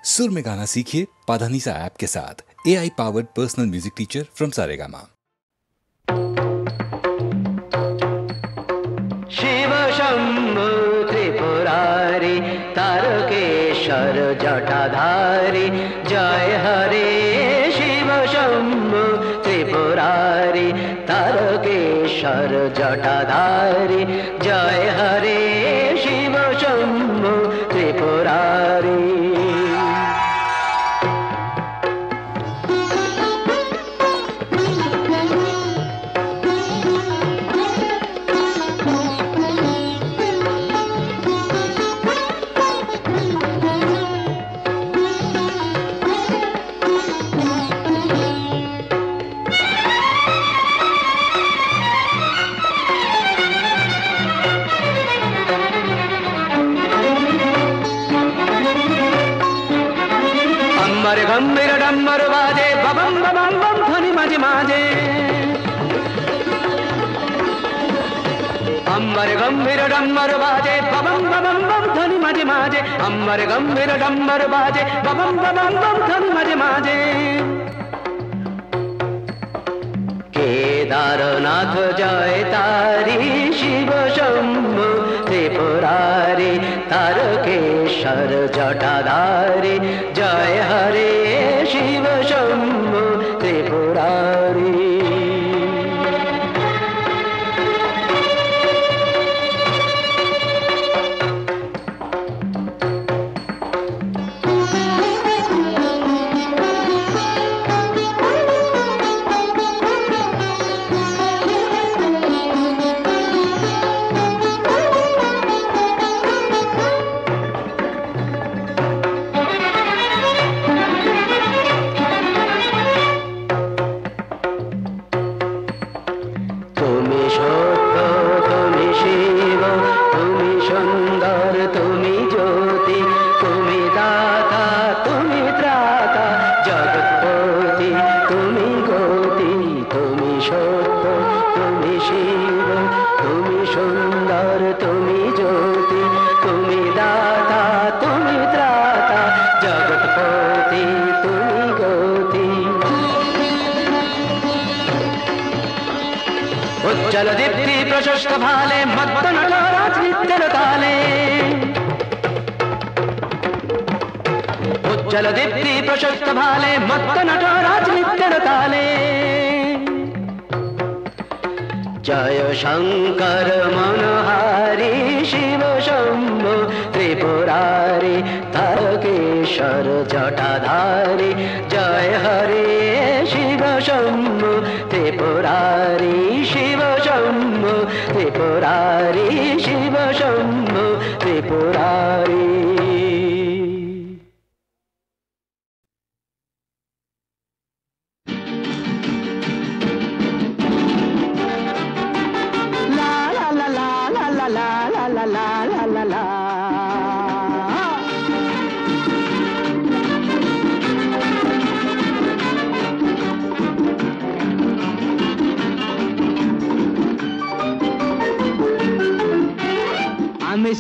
सुर में गाना सीखिए पाधानीसा ऐप के साथ। AI powered personal music teacher from Saregama. Shiv Shambhu Tripurari Tarakeshwar Jatadhari जय हरे। शिव शंभु त्रिपुरारी तारकेश्वर जटाधारी जय हरे। शिव शंभु त्रिपुरारी। गंभीर डम्बर बाजे बबम बबम बम ध्वनि माजे माजे। अंबर गंभीर डम्बर बाजे बबम बबम बम ध्वनि माजे माजे। अंबर गंभीर डम्बर बाजे बबम बबम बम ध्वनि माजे माजे। केदारनाथ जय तारी शिव शंभु त्रिपुरारी तारकेश्वर जटाधारी जय हरे। शिव शंभु त्रिपुरारी। जलदीप्ति प्रशस्त भाले मत्त नटराज नित्य ताले। जलदीप्ति प्रशस्त भाले मत्त नटराज नित्य ताले। जय शंकर मनहारी शिव शंभु त्रिपुरारी तारकेश्वर जटाधारी जय हरे। शिव शंभु त्रिपुरारी शिव शंभु त्रिपुरारी शिव शंभु त्रिपुरारी।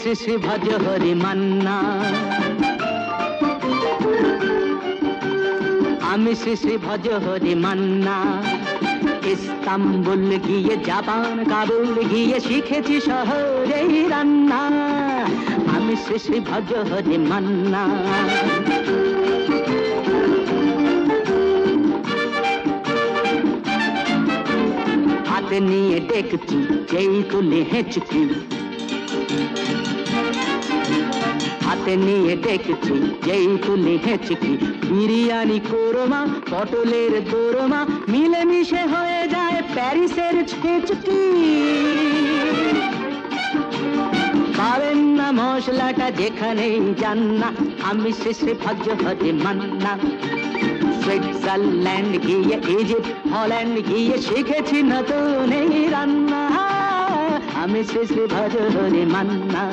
श्री श्री भज हरि मान्ना। आमी श्री श्री भज हरि मान्ना। इस्ताम्बुल গিয়ে জাপান কাবুল গিয়ে শিখেছি শহরেই রান্না। আমি শ্রী শ্রী ভজ হরি মান্না। হাতে নিয়ে ডেকচি যেই তুলে হেঁচকি। হাতে নিয়ে ডেকেছি যেই তুলে হেঁচকি। বিরিয়ানি কোরমা পটলের দোরমা মিলেমিশে হয়ে যায় প্যারিসের ছেচকি। পাবেন না মশলাটা যেখানেই যান না। আমি শ্রী শ্রী ভজ হরি মান্না। সুইজারল্যান্ড গিয়ে ইজিপ্ট হল্যান্ড গিয়ে শিখেছি নতুন এই রান্না। আমি শ্রী শ্রী ভজ হরি মান্না।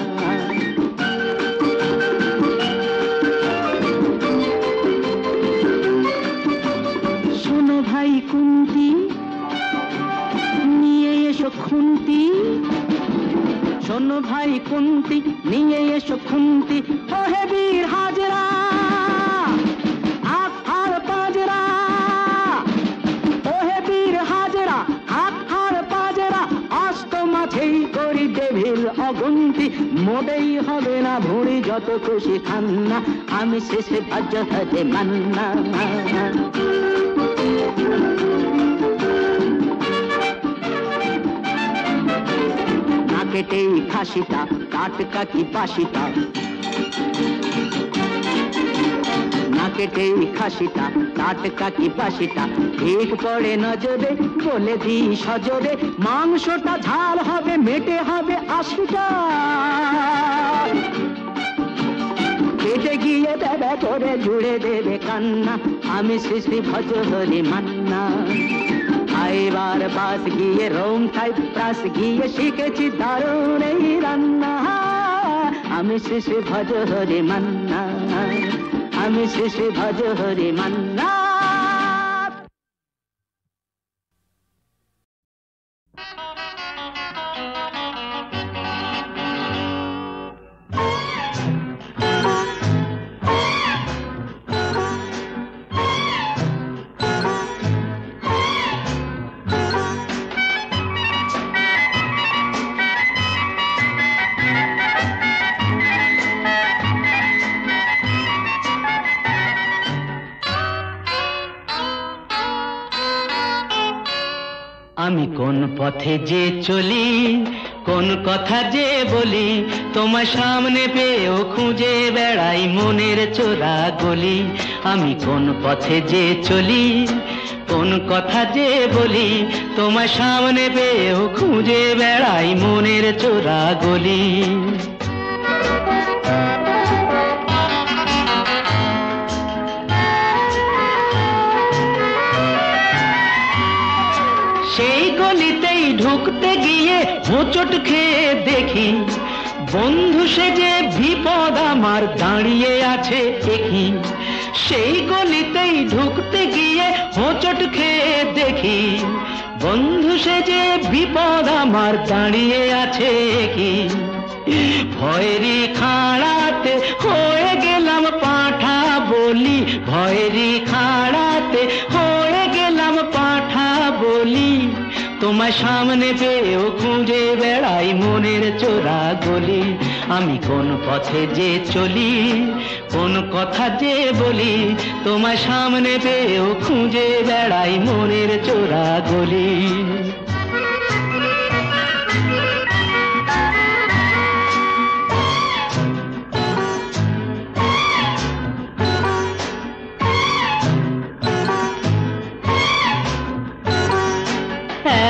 ভাই কুন্তি নিয়ে এসো খুন্তি। শোনো ভাই কুন্তি নিয়ে এসো খুন্তি। ও হে বীর হাজরা গুনতি মোটেই হবে না ভুঁড়ি যত খুশি খান না আমি শেষে ভজ হজে মান্না না কেটেই খাসিটা টাটকা কি বাসিটা না কেটেই খাসিটা টাটকা কি বাসিটা ঠিক পড়ে নজরে বলে দিই সজরে মাংসটা ঝাল হবে মেটে হবে 80টা কেটে গিয়ে দেবে করে জুড়ে দেবে কান্না আমি শ্রী ভজ হরি মান্না খাইবার পাশ গিয়ে রোম খাই প্রাস গিয়ে শিখেছি দারুণ এই রান্না আমি শ্রী ভজ হরি মান্না আমি শ্রী ভজ হরি মান্না আমি কোন পথে যে চলি কোন কথা যে বলি তোমার সামনে পেয়েও খুঁজে বেড়াই মনের চোরা গলি আমি কোন পথে যে চলি কোন কথা যে বলি তোমার সামনে পেয়েও খুঁজে বেড়াই মনের চোরা গলি সেই গলিতেই ঢুকতে গিয়ে হোঁচট খেয়ে দেখি বন্ধু সেজে বিপদ আমার দাঁড়িয়ে আছে একই সেই গলিতেই ঢুকতে গিয়ে হোঁচট খেয়ে দেখি বন্ধু সেজে বিপদ আমার দাঁড়িয়ে আছে একই ভয়েরই খাড়াতে হয়ে গেলাম পাঁঠা বলি ভয়েরই খাড়াতে হয়ে গেলাম পাঁঠা বলি তোমার সামনে পেয়েও খুঁজে বেড়াই মনের চোরা গলি আমি কোন পথে যে চলি কোন কথা যে বলি তোমার সামনে পেয়েও খুঁজে বেড়াই মনের চোরা গলি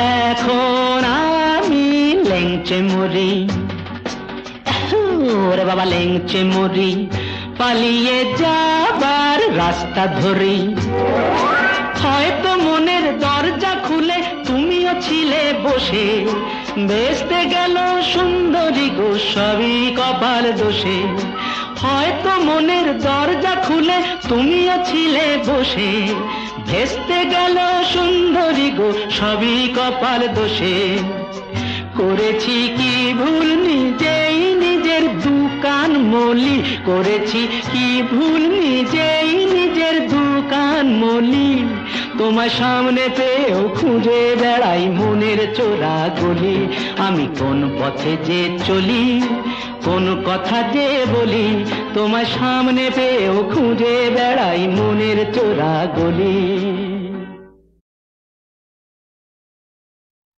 এখন আমি লেংচে মরি ওরে বাবা লেংচে মরি পালিয়ে যাবার রাস্তা ধরি হয়তো মনের দরজা খুলে তুমিও ছিলে বসে বেসতে গেল সুন্দরী গো সবই কপাল দোষে হয়তো মনের দরজা খুলে তুমিও ছিলে বসে ভেস্তে গেল সুন্দরী গো সবই কপাল দোষে করেছি কি ভুল নিজেই নিজের দোকান মলি করেছি কি ভুল নিজেই নিজের দোকান মলি তোমার সামনে পেয়েও খুঁজে বেড়াই মনের চোরা গলি আমি কোন পথে যে চলি কোন কথা যে বলি তোমার সামনে পেয়েও খুঁজে বেড়াই মনের চোরা গলি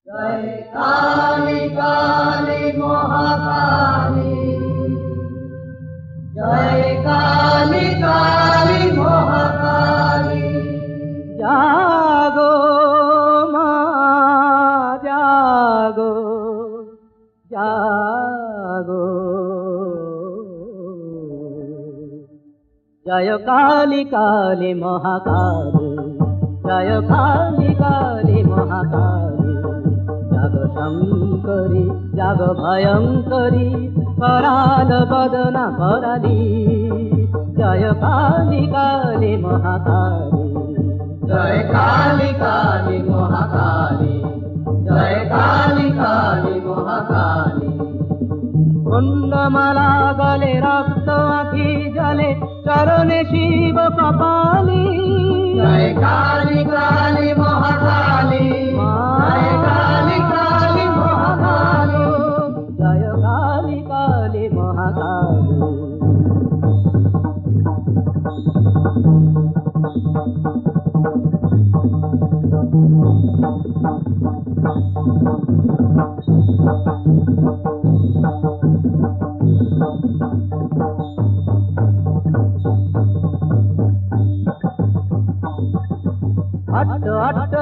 জয় কালী কালী মহাকালী জয় কালী কালী মহাকালী জাগো মা জাগো জাগো জয় কালী কালী মহাকালী জয় কালী কালী মহাকালী জাগো শঙ্করী জাগো ভয়ঙ্করী করাল বদনা করালি জয় কালী কালী মহাকালী জয় কালী কালী মহাকালী জয় কালী কালী মহাকালী কুণ্ডমালা গলে রক্ত আঁখি জলে চরণে শিব কপালী জয় কালী কালী মহাকালী জয় কালী কালী মহাকালী জয় কালী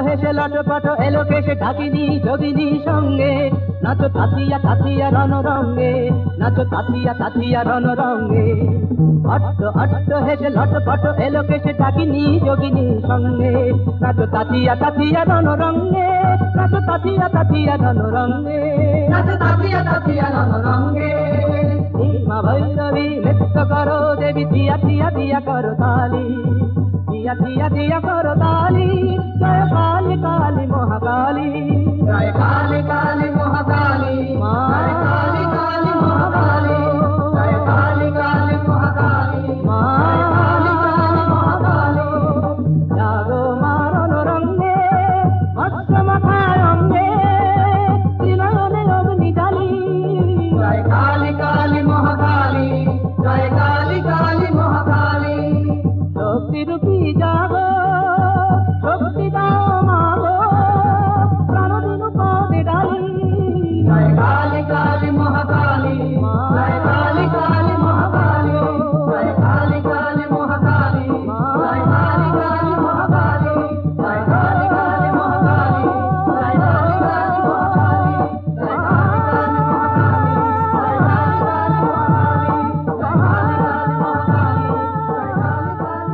হেসে লটপট এলো কেসে ঢাকিনি যোগিনী সঙ্গে নাচো তাতিয়া তাতিয়া রণরঙ্গে নাচো তাতিয়া তাতিয়া রণরঙ্গে অট্ট অট্ট হেসে লটপট এলো কেসে ঢাকিনি যোগিনী সঙ্গে নাচো তাতিয়া তাতিয়া রণরঙ্গে নাচো তাতিয়া তাতিয়া রণরঙ্গে নাচো তাতিয়া তাতিয়া রণরঙ্গে মা ভৈরবী নৃত্য করো দেবী দিয়া দিয়া দিয়া করো তালি দিয়া দিয়া দিয়া করো তালি জয় কালী কালী মহাকালী জয় কালী কালী মহাকালী জয় কালী কালী মহাকালী জয় কালী কালী মহাকালী জয় কালী কালী মহাকালী জাগো মারণ রঙ্গে মৎস্য মাথায় অঙ্গে ত্রিনয়নে অগ্নি জালি জয় কালী কালী মহাকালী জয় কালী কালী মহাকালী শক্তি রূপী জাগো শক্তি দাও মাগো প্রাণ দিনু পদে ডালি জয় কালী কালী মহাকালী জয় কালী কালী মহাকালী জয় কালী কালী মহাকালী জয় কালী কালী মহাকালী জয় কালী কালী মহাকালী জয় কালী কালী মহাকালী জয় কালী কালী মহাকালী জয় কালী কালী মহাকালী জয় কালী কালী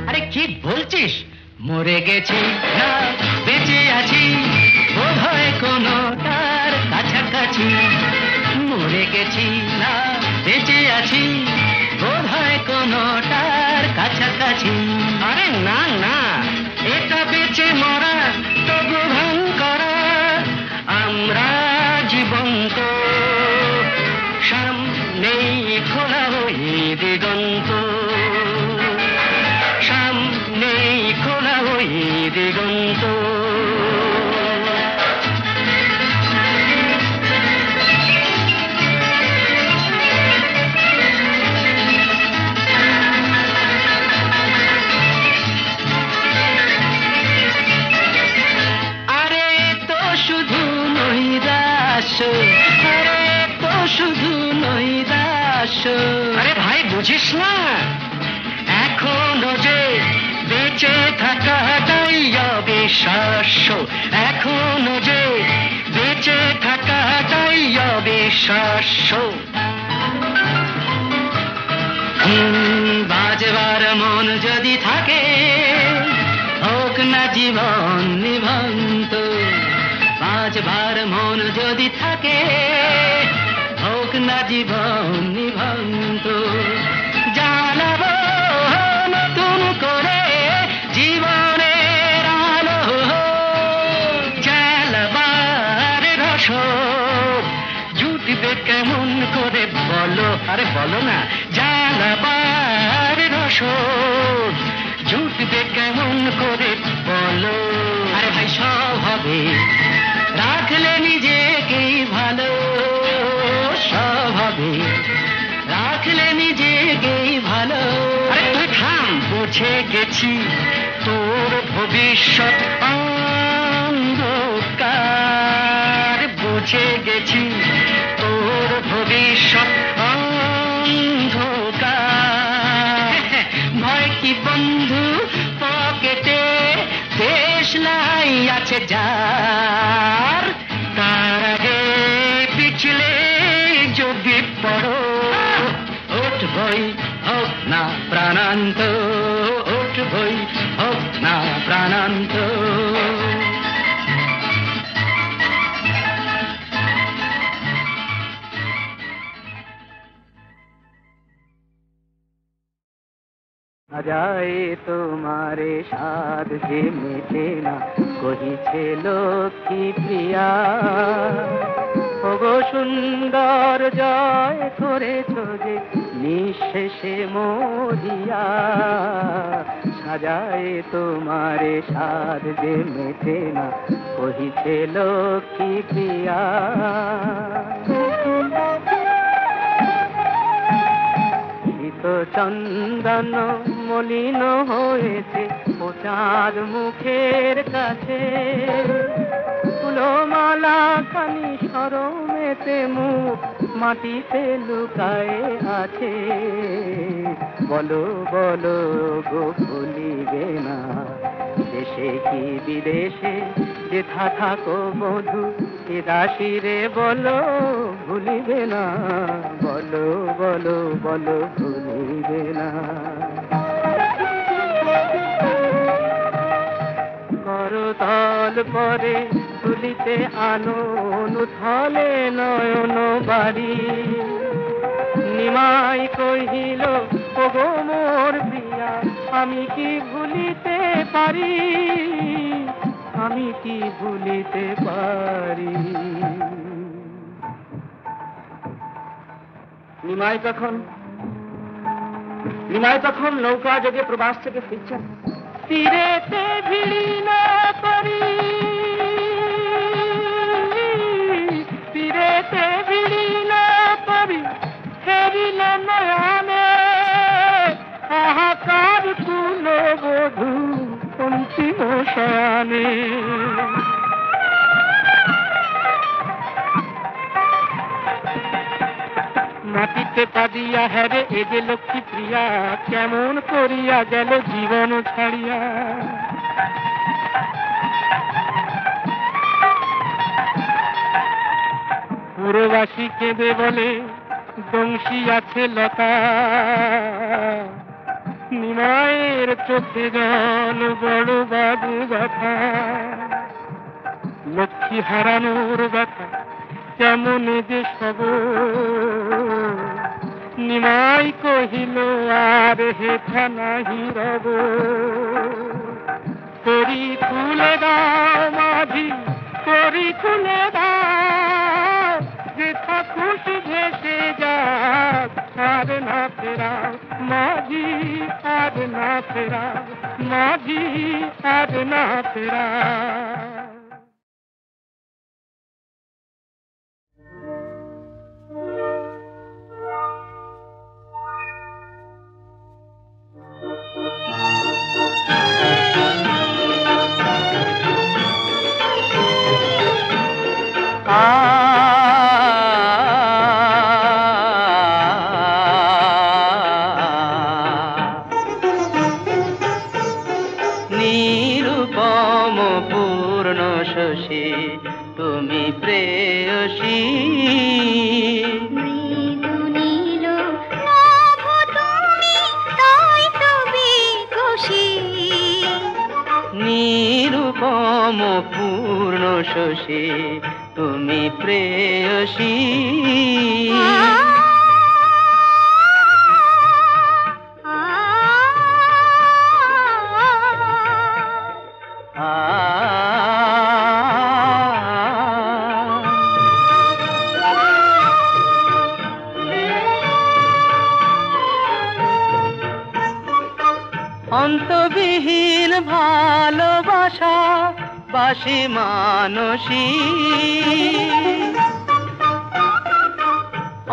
আরে কি বলছিস? মরে গেছি না বেঁচে আছি বোধ হয় কোনো তার কাছাকাছি। মরে গেছি না বেঁচে আছি বোধ হয় কোনো তার কাছাকাছি। আরে না না, এটা বেঁচে মরা তবু ভান করা, আমরা জীবন্ত সামনেই খোলা ওই দিগন্ত, সামনেই খোলা ওই দিগন্ত। আরে তো শুধু নৈরাশ, আরে তো শুধু নৈরাশ। আরে ভাই বুঝিস না, এখনো যে বেঁচে থাকাটাই অবিশ্বাস্য, এখনো যে বেঁচে থাকাটাই অবিশ্বাস্য। বাজবার মন যদি থাকে হোক না জীবন নিভন্ত, বাজবার মন যদি থাকে হোক না জীবন নিভন্ত। জানাবো নতুন করে জীবনের আলো, জ্বালাবার রসদ জুটবে কেমন করে বলো, আরে বলো না। জ্বালাবার রসদ জুটবে কেমন করে বলো। আরে ভাই সব হবে রাখলে নিজেকেই ভালো, সব হবে রাখলে নিজেকেই ভালো। আরে তুই থাম, বুঝে গেছি তোর ভবিষ্যৎ অন্ধকার, বুঝে গেছি তোর ভবিষ্যৎ অন্ধকার। ভয় কি বন্ধু পকেটে, দেশলাই আছে যার, তার আগে পিছলে যদি পড়ো উঠবই হোক না প্রাণান্ত, উঠবই হোক না প্রাণান্ত। যায় তোমারে সাধ যে মেটে না, কহিছে লক্ষ্মী প্রিয়া। ওগো সুন্দর জয় করেছ যে নিঃশেষে মরিয়া, সাজায় তোমারে সাধ যে মেটে না কহিছে লক্ষ্মী প্রিয়া। শীত চন্দন মলিন হয়েছে ও চাঁদ মুখের কাছে, ফুলমালা খানি সরমেতে মুখ মাটিতে লুকায়ে আছে। বলো বলো গো ভুলিবে না দেশে কি বিদেশে যেথা থাকো বধূ এ দাসীরে বলো ভুলিবে না, বলো বলো বলো ভুলিবে না। করতল পরে তুলিতে আনো নুথলে নয়ন বাড়ি, নিমাই কহিল ওগো মোর প্রিয়া আমি কি ভুলিতে পারি, আমি কি ভুলিতে পারি। নিমাই তখন নৌকা যোগে প্রবাস থেকে ফিরছেন। তীরেতে ভিড়ি না করি, তীরেতে ভিড়ি না করি ফেরিল নয়নে, হাহাকার কুল বধূ অন্তিম শয়নে। মাটিতে পা দিয়া হেরে এ যে লক্ষ্মী প্রিয়া কেমন করিয়া গেল জীবন ছাড়িয়া। পুরবাসী কেঁদে বলে বংশী আছে লতা, নিমায়ের চোখে জল বড় বাবু ব্যথা। লক্ষ্মী হারানোর ব্যথা কেমন যে সব, নিমাই কহিল আর হেথা নাহি রব। করি তুলে দাও মাঝি করি তুলে দাও, যেথা খুশি ভেসে যাক আর না ফেরাও মাঝি আর না ফেরাও, মাঝি আর না ফেরাও। নিরুপম পূর্ণ শশী তুমি প্রেয়সী, মৃদু নীল নভ তুমি তাই তো বিকশী। নিরুপম পূর্ণ শশী তুমি প্রেয়সী। অন্তবিহীন ভালোবাসা বাসি মানসী,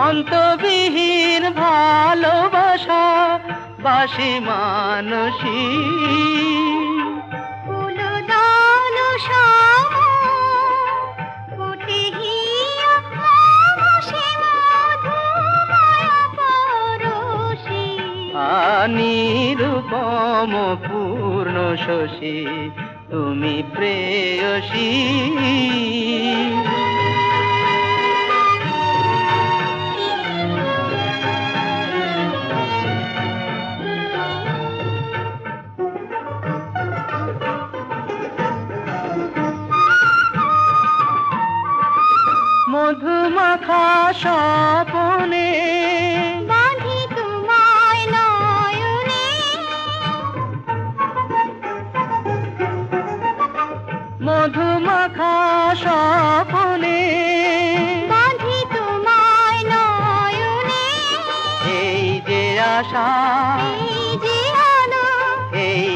অন্তবিহীন ভালোবাসা বাসি মানসী। ফুলদান শ্যাম ফুটে হিয়া মানসী মধুময় পরশী। নিরুপম পূর্ণ শশী তুমি প্রেয়সী। মধুমাখা স্বপনে বাঁধি তোমায় নয়নে, মধুমাখা স্বপনে বাঁধি তোমায় নয়নে। এই যে আশা এই যে আলো এই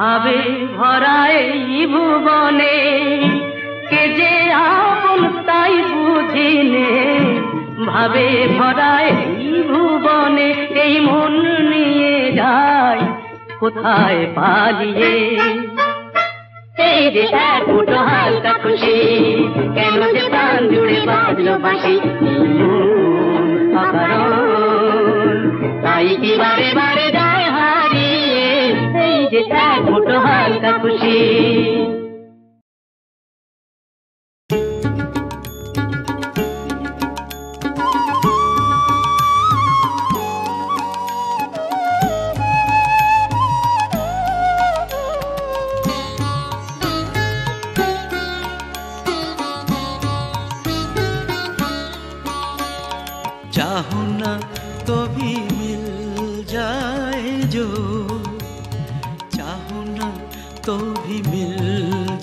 ভাবে ভরা এই ভুবনে কে যে আপন তাই বুঝিনে, ভাবে ভরা এই ভুবনে এই মন নিয়ে যায় কোথায় পালিয়ে। এই যে এক মুঠো হালকা খুশি, কেন যে প্রাণ জুড়ে বাজলো বাঁশি, অকারণ তাই কি বারে বারে যায় হারিয়ে। এই যে এক মুঠো হালকা খুশি। चाहूं ना तो भी मिल जाए जो, चाहूं ना तो भी मिल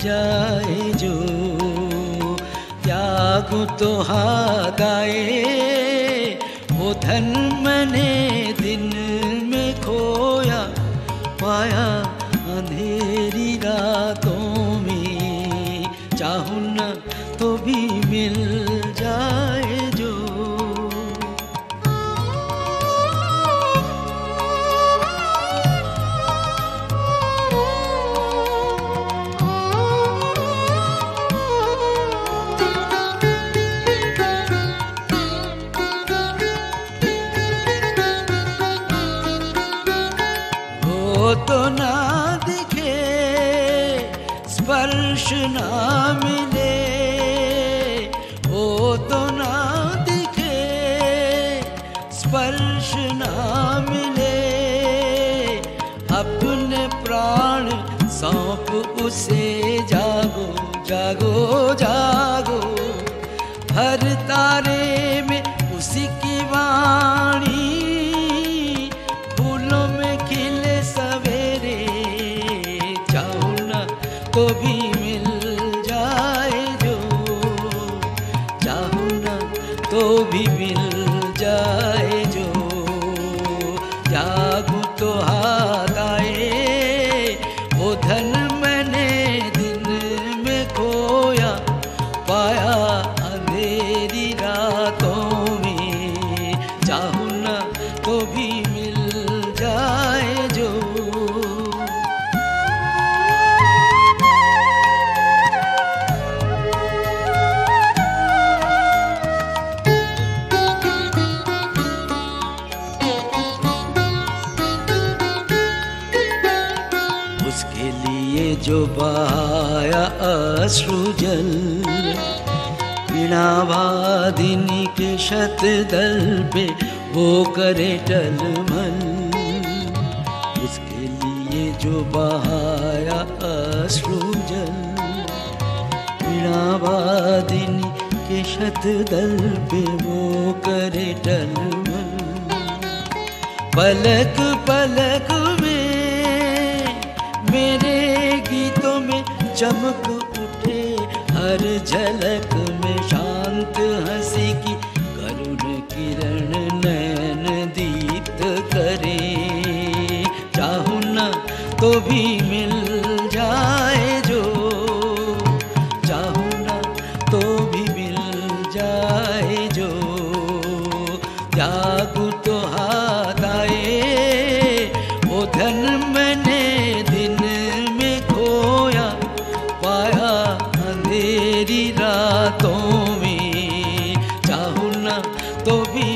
जाए जो, त्यागूं तो हाथ आए वो धन मैंने दिन में खोया, पाया अंधेरी रातों में। चाहूं ना तो भी मिल जाए जो। तो ना दिखे स्पर्श ना मिले, वो तो ना दिखे स्पर्श ना मिले, अपने प्राण सौंप उसे जागो जागो जागो। हर तारे में उसी की वाणी, फूलों में खिले सवेरे। चाहूं ना तो भी मिल जाए जो, चाहूं ना तो भी मिल जाए जो, त्यागूं तो हाथ आए वो धन मैंने दिन में खोया, पाया अंधेरी रातों में। चाहूं ना तो भी मिल जाए जो। उसके लिए जो बहाया अश्रु जल, बिना वादिनी के शतदल पे वो करे टलमल। उसके लिए जो बहाया अश्रु जल, बिना वादिनी के शतदल पे वो करे टलमल। पलक पलक में मेरे गीतों में चमक उठे, हर झलक में शांत हंसी की करुण किरण नयन दीप्त करे। चाहूं ना तो भी मिल जाए जो, चाहूं ना तो भी मिल जाए जो, त्यागूं तो हाथ आए वो धन मैंने दिन में खोया, पाया अंधेरी रातों में। चाहूं ना तो भी